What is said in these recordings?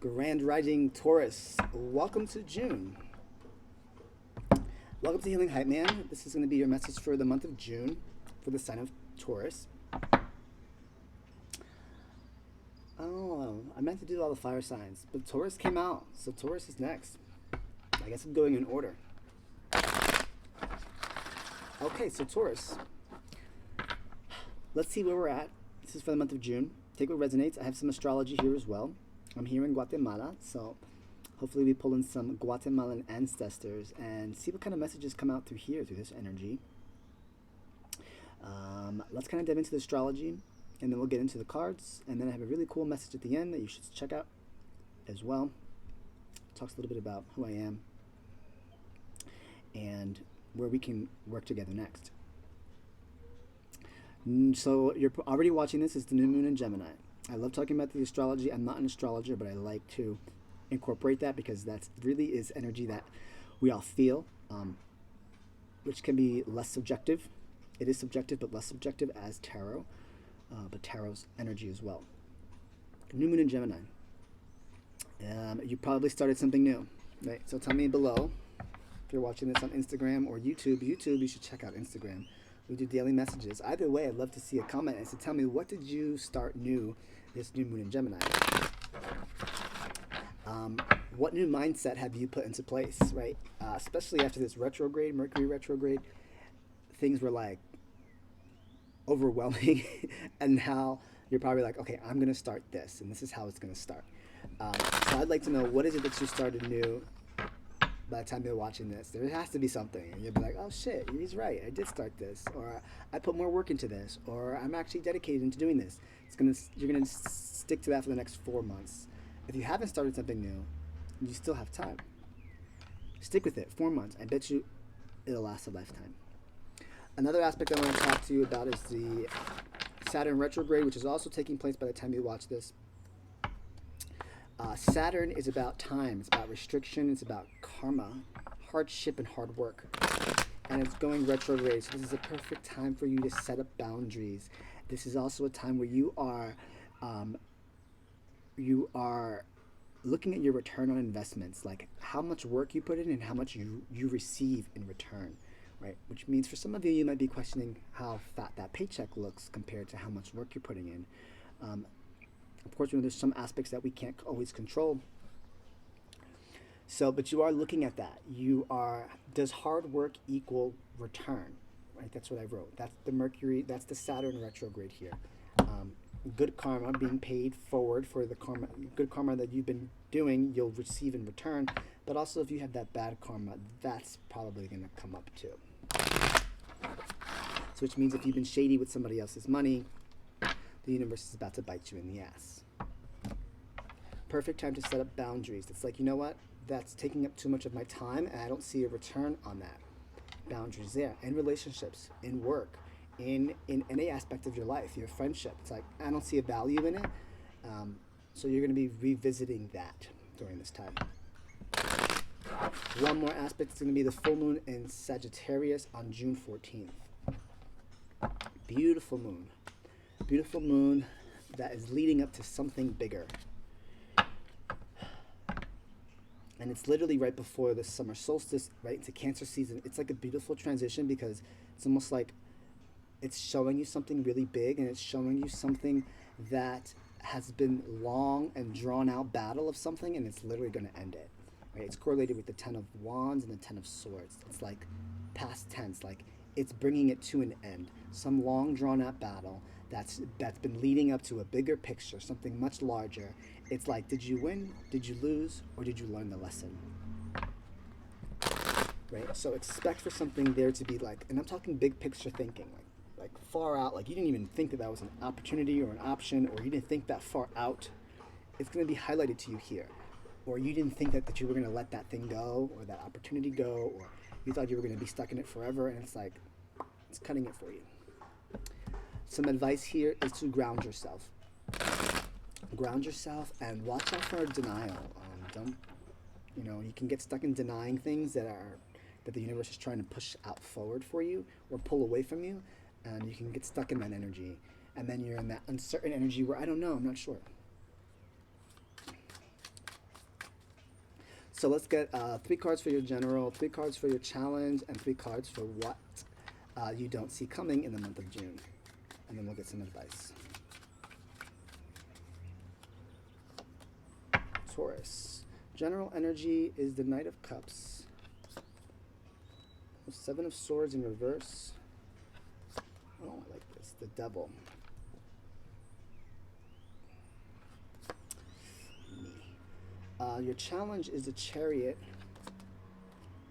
Grand Rising Taurus, welcome to June. Welcome to Healing Hype Man. This is going to be your message for the month of June for the sign of Taurus. Oh, I meant to do all the fire signs, but Taurus came out, so Taurus is next. I guess I'm going in order. Okay, so Taurus. Let's see where we're at. This is for the month of June. Take what resonates. I have some astrology here as well. I'm here in Guatemala, so hopefully we pull in some Guatemalan ancestors and see what kind of messages come out through here, through this energy. Let's kind of dive into the astrology, and then we'll get into the cards, and then I have a really cool message at the end that you should check out as well. Talks a little bit about who I am and where we can work together next. So you're already watching this. It's the new moon in Gemini. I love talking about the astrology. I'm not an astrologer, but I like to incorporate that because that really is energy that we all feel, which can be less subjective. It is subjective, but less subjective as tarot, but tarot's energy as well. New moon in Gemini. You probably started something new, right? So tell me below if you're watching this on Instagram or YouTube. YouTube, you should check out Instagram. We do daily messages. Either way, I'd love to see a comment and to tell me, what did you start new this new moon in Gemini? What new mindset have you put into place, right? Especially after this retrograde, Mercury retrograde, things were like overwhelming, and now you're probably like, okay, I'm going to start this, and this is how it's going to start. So I'd like to know, what is it that you started new by the time you're watching this? There has to be something, and you'll be like, oh shit, he's right, I did start this, or I put more work into this, or I'm actually dedicated into doing this. You're gonna stick to that for the next 4 months. If you haven't started something new, you still have time. Stick with it. 4 months. I bet you it'll last a lifetime. Another aspect I want to talk to you about is the Saturn retrograde, which is also taking place by the time you watch this. Saturn is about time, it's about restriction, it's about karma, hardship, and hard work. And it's going retrograde, so this is a perfect time for you to set up boundaries. This is also a time where you are looking at your return on investments, like how much work you put in and how much you receive in return, right? Which means for some of you, you might be questioning how fat that paycheck looks compared to how much work you're putting in. Of course, there's some aspects that we can't always control. So, but you are looking at that. Does hard work equal return? Right? That's what I wrote. That's the Mercury, that's the Saturn retrograde here. Good karma, being paid forward for the karma, good karma that you've been doing, you'll receive in return. But also if you have that bad karma, that's probably going to come up too. So which means if you've been shady with somebody else's money, the universe is about to bite you in the ass. Perfect time to set up boundaries. It's like, you know what? That's taking up too much of my time, and I don't see a return on that. Boundaries there. In relationships, in work, in any aspect of your life, your friendship. It's like, I don't see a value in it. So you're going to be revisiting that during this time. One more aspect is going to be the full moon in Sagittarius on June 14th. Beautiful moon. Beautiful moon that is leading up to something bigger. And it's literally right before the summer solstice, right into Cancer season. It's like a beautiful transition because it's almost like it's showing you something really big, and it's showing you something that has been long and drawn out battle of something, and it's literally going to end it. Right? It's correlated with the 10 of Wands and the 10 of Swords. It's like past tense, like it's bringing it to an end. Some long drawn out battle that's been leading up to a bigger picture, something much larger. It's like, did you win, did you lose, or did you learn the lesson? Right? So expect for something there to be like, and I'm talking big picture thinking, like far out, like you didn't even think that was an opportunity or an option, or you didn't think that far out. It's going to be highlighted to you here. Or you didn't think that you were going to let that thing go, or that opportunity go, or you thought you were going to be stuck in it forever, and it's like, it's cutting it for you. Some advice here is to ground yourself. Ground yourself and watch out for denial. You can get stuck in denying things that the universe is trying to push out forward for you or pull away from you, and you can get stuck in that energy. And then you're in that uncertain energy where, I don't know, I'm not sure. So let's get 3 cards for your general, 3 cards for your challenge, and 3 cards for what you don't see coming in the month of June. And then we'll get some advice. Taurus. General energy is the Knight of Cups. 7 of Swords in reverse. Oh, I like this. The Devil. Your challenge is the Chariot.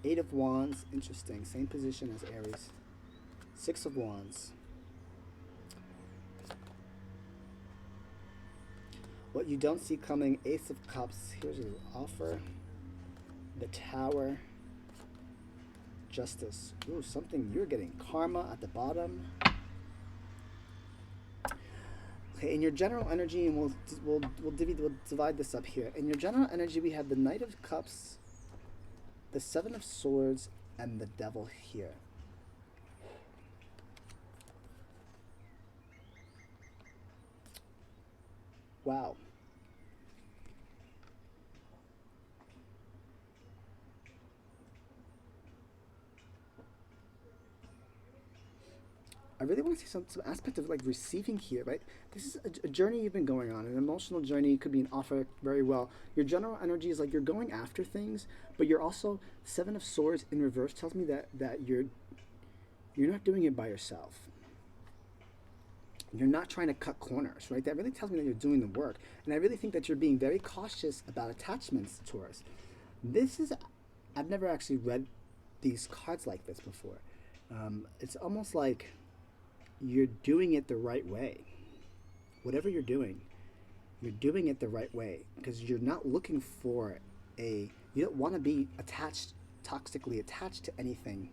8 of Wands. Interesting. Same position as Aries. 6 of Wands. What you don't see coming. Ace of Cups. Here's your offer. The Tower. Justice. Ooh, something. You're getting karma at the bottom. Okay, in your general energy, and we'll divide this up here. In your general energy, we have the Knight of Cups, the 7 of Swords, and the Devil here. Wow. I really want to see some aspect of like receiving here, right? This is a journey you've been going on, an emotional journey. It could be an offer very well. Your general energy is like you're going after things, but you're also 7 of Swords in reverse tells me that you're not doing it by yourself. You're not trying to cut corners, right? That really tells me that you're doing the work. And I really think that you're being very cautious about attachments, Taurus. I've never actually read these cards like this before. It's almost like you're doing it the right way. Whatever you're doing it the right way, because you're not looking for you don't want to be toxically attached to anything,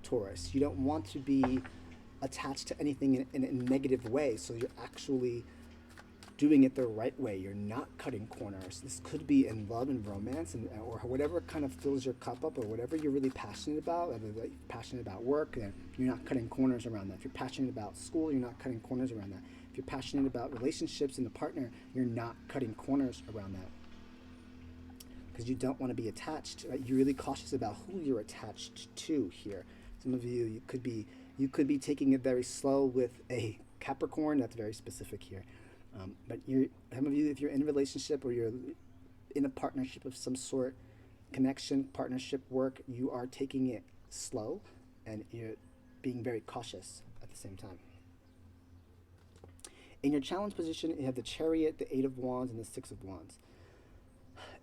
Taurus. You don't want to be attached to anything in a negative way, so you're actually doing it the right way. You're not cutting corners. This could be in love and romance, or whatever kind of fills your cup up, or whatever you're really passionate about. Whether you're passionate about work, then you're not cutting corners around that. If you're passionate about school, you're not cutting corners around that. If you're passionate about relationships and a partner, you're not cutting corners around that. Because you don't want to be attached. Right? You're really cautious about who you're attached to here. Some of you could be taking it very slow with a Capricorn. That's very specific here. But some of you, if you're in a relationship or you're in a partnership of some sort, connection, partnership, work, you are taking it slow and you're being very cautious at the same time. In your challenge position, you have the Chariot, the 8 of Wands, and the 6 of Wands.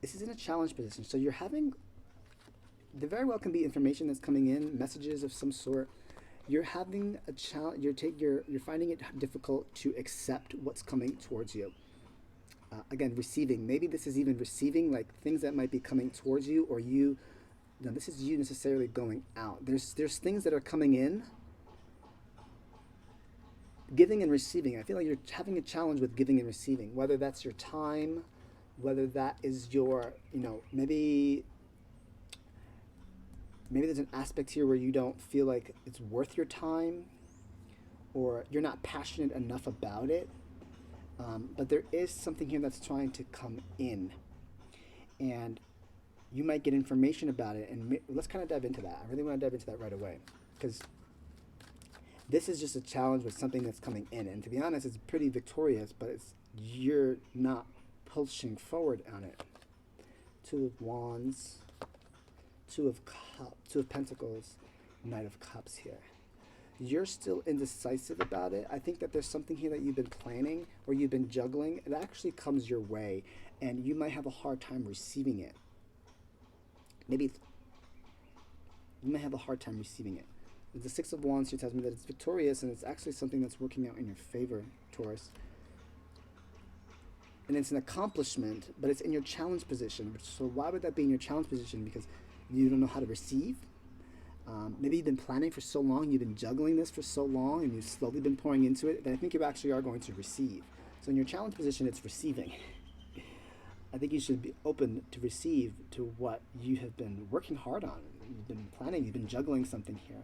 This is in a challenge position. So there very well can be information that's coming in, messages of some sort. You're having a challenge. You're finding it difficult to accept what's coming towards you. Again, receiving. Maybe this is even receiving, like things that might be coming towards you, or this is you necessarily going out. There's things that are coming in. Giving and receiving. I feel like you're having a challenge with giving and receiving. Whether that's your time, whether that is your, maybe there's an aspect here where you don't feel like it's worth your time, or you're not passionate enough about it. But there is something here that's trying to come in, and you might get information about it. And let's kind of dive into that. I really want to dive into that right away, because this is just a challenge with something that's coming in. And to be honest, it's pretty victorious, but you're not pushing forward on it. 2 of Wands. 2 of Pentacles, Knight of Cups here. You're still indecisive about it. I think that there's something here that you've been planning or you've been juggling. It actually comes your way, and you might have a hard time receiving it. Maybe you might have a hard time receiving it. The 6 of Wands here tells me that it's victorious, and it's actually something that's working out in your favor, Taurus. And it's an accomplishment, but it's in your challenge position. So why would that be in your challenge position? Because you don't know how to receive. Maybe you've been planning for so long, you've been juggling this for so long, and you've slowly been pouring into it, that I think you actually are going to receive. So in your challenge position, it's receiving. I think you should be open to receive to what you have been working hard on. You've been planning, you've been juggling something here.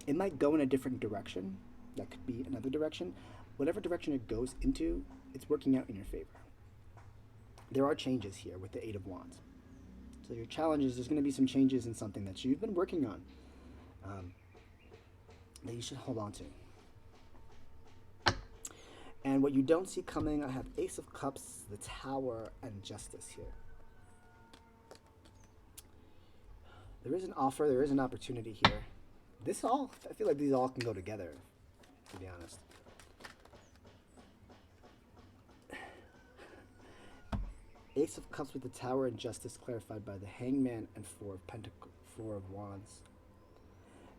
It might go in a different direction. That could be another direction. Whatever direction it goes into, it's working out in your favor. there are changes here with the Eight of Wands. So your challenge is there's going to be some changes in something that you've been working on that you should hold on to. And what you don't see coming, I have Ace of Cups, the Tower, and Justice here. There is an offer, there is an opportunity here. I feel like these all can go together, to be honest. Ace of Cups with the Tower and Justice clarified by the Hangman and Four of Wands.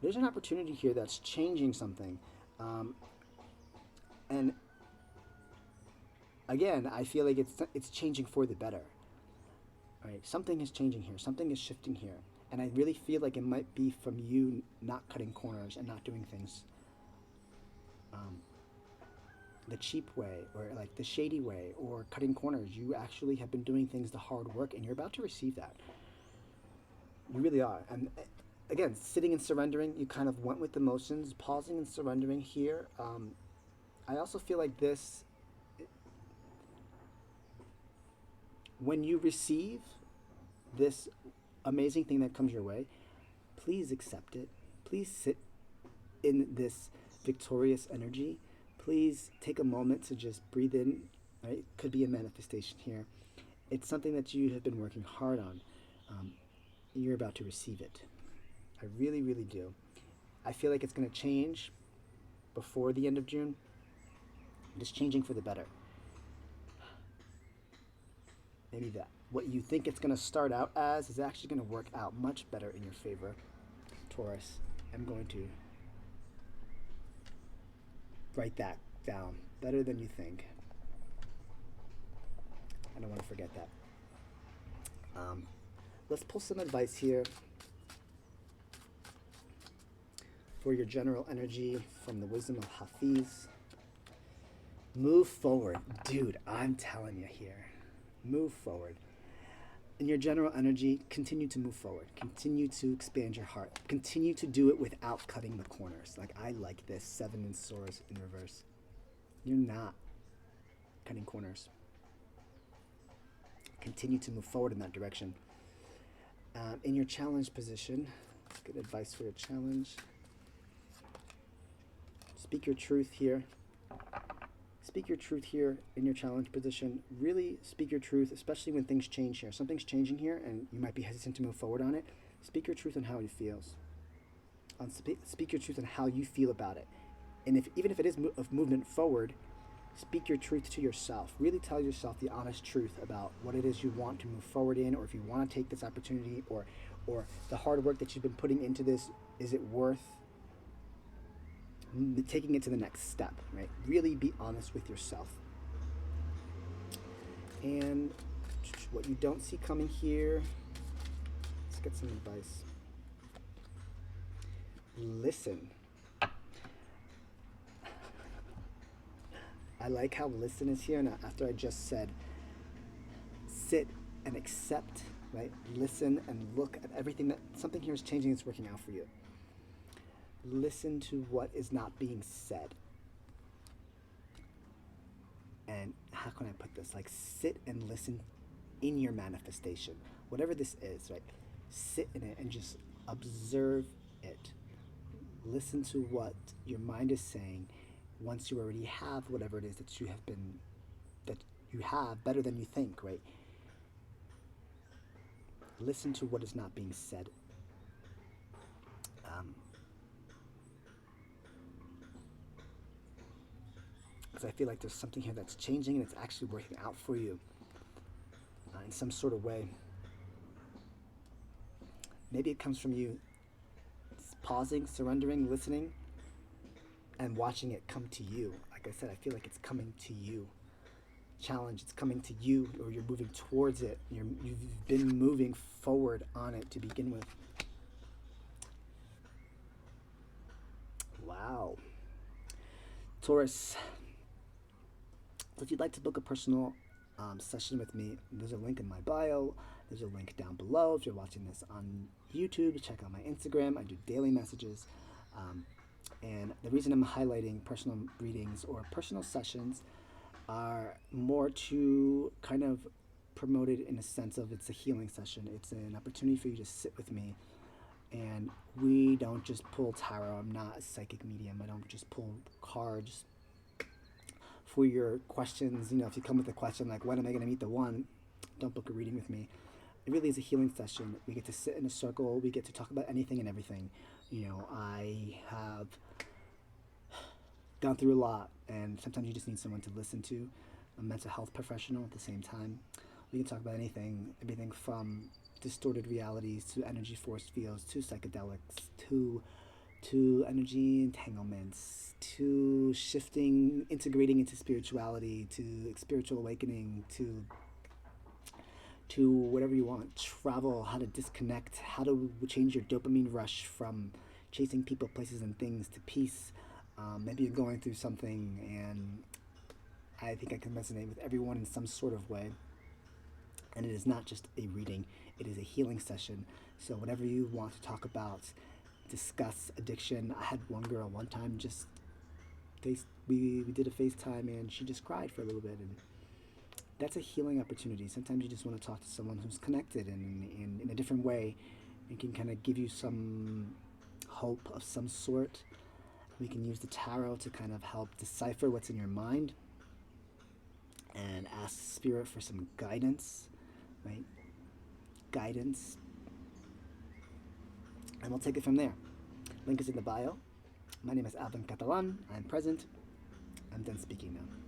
There's an opportunity here that's changing something. And again, I feel like it's changing for the better. All right, something is changing here. Something is shifting here. And I really feel like it might be from you not cutting corners and not doing things the cheap way, or like the shady way, or cutting corners. You actually have been doing things the hard work, and you're about to receive that. You really are. And again, sitting and surrendering, you kind of went with the motions, pausing and surrendering here. I also feel like this, when you receive this amazing thing that comes your way, please accept it. Please sit in this victorious energy. Please take a moment to just breathe in. Right? Could be a manifestation here. It's something that you have been working hard on. You're about to receive it. I really, really do. I feel like it's going to change before the end of June. Just changing for the better. Maybe that what you think it's going to start out as is actually going to work out much better in your favor, Taurus. I'm going to write that down. Better than you think. I don't want to forget that. Let's pull some advice here for your general energy from the wisdom of Hafiz. Move forward. Dude, I'm telling you here. Move forward. In your general energy, continue to move forward. Continue to expand your heart. Continue to do it without cutting the corners. Like I like this. 7 in swords in reverse. You're not cutting corners. Continue to move forward in that direction. In your challenge position, good advice for your challenge. Speak your truth here. Speak your truth here in your challenge position. Really speak your truth, especially when things change here. Something's changing here and you might be hesitant to move forward on it. Speak your truth on how it feels. Speak your truth on how you feel about it. And even if it is of movement forward, speak your truth to yourself. Really tell yourself the honest truth about what it is you want to move forward in, or if you want to take this opportunity, or the hard work that you've been putting into this, is it worth taking it to the next step, right? Really be honest with yourself. And what you don't see coming here, let's get some advice. Listen. I like how listen is here, and after I just said sit and accept, right? Listen and look at everything that something here is changing, it's working out for you. Listen to what is not being said. And how can I put this? Like sit and listen in your manifestation. Whatever this is, right? Sit in it and just observe it. Listen to what your mind is saying once you already have whatever it is that you have better than you think, right? Listen to what is not being said. Because I feel like there's something here that's changing and it's actually working out for you in some sort of way. Maybe it comes from you pausing, surrendering, listening, and watching it come to you. Like I said, I feel like it's coming to you. Challenge, it's coming to you, or you're moving towards it. You've been moving forward on it to begin with. Wow. Taurus, so if you'd like to book a personal session with me, there's a link in my bio. There's a link down below. If you're watching this on YouTube, check out my Instagram. I do daily messages. And the reason I'm highlighting personal readings or personal sessions are more to kind of promoted in a sense of it's a healing session. It's an opportunity for you to sit with me. And we don't just pull tarot. I'm not a psychic medium. I don't just pull cards for your questions. You know, if you come with a question like, when am I going to meet the one? Don't book a reading with me. It really is a healing session. We get to sit in a circle. We get to talk about anything and everything. You know, I have gone through a lot, and sometimes you just need someone to listen to, a mental health professional at the same time. We can talk about anything, everything from distorted realities to energy force fields to psychedelics to energy entanglements to shifting, integrating into spirituality to spiritual awakening to whatever you want. Travel, how to disconnect, how to change your dopamine rush from chasing people, places, and things to peace. Maybe you're going through something, and I think I can resonate with everyone in some sort of way. And it is not just a reading, it is a healing session. So whatever you want to talk about, discuss addiction. I had one girl one time just we did a FaceTime, and she just cried for a little bit, and that's a healing opportunity. Sometimes you just want to talk to someone who's connected and in a different way and can kind of give you some hope of some sort. We can use the tarot to kind of help decipher what's in your mind and ask Spirit for some guidance, right? Guidance. And we'll take it from there. Link is in the bio. My name is Alvin Catalan. I'm present. I'm done speaking now.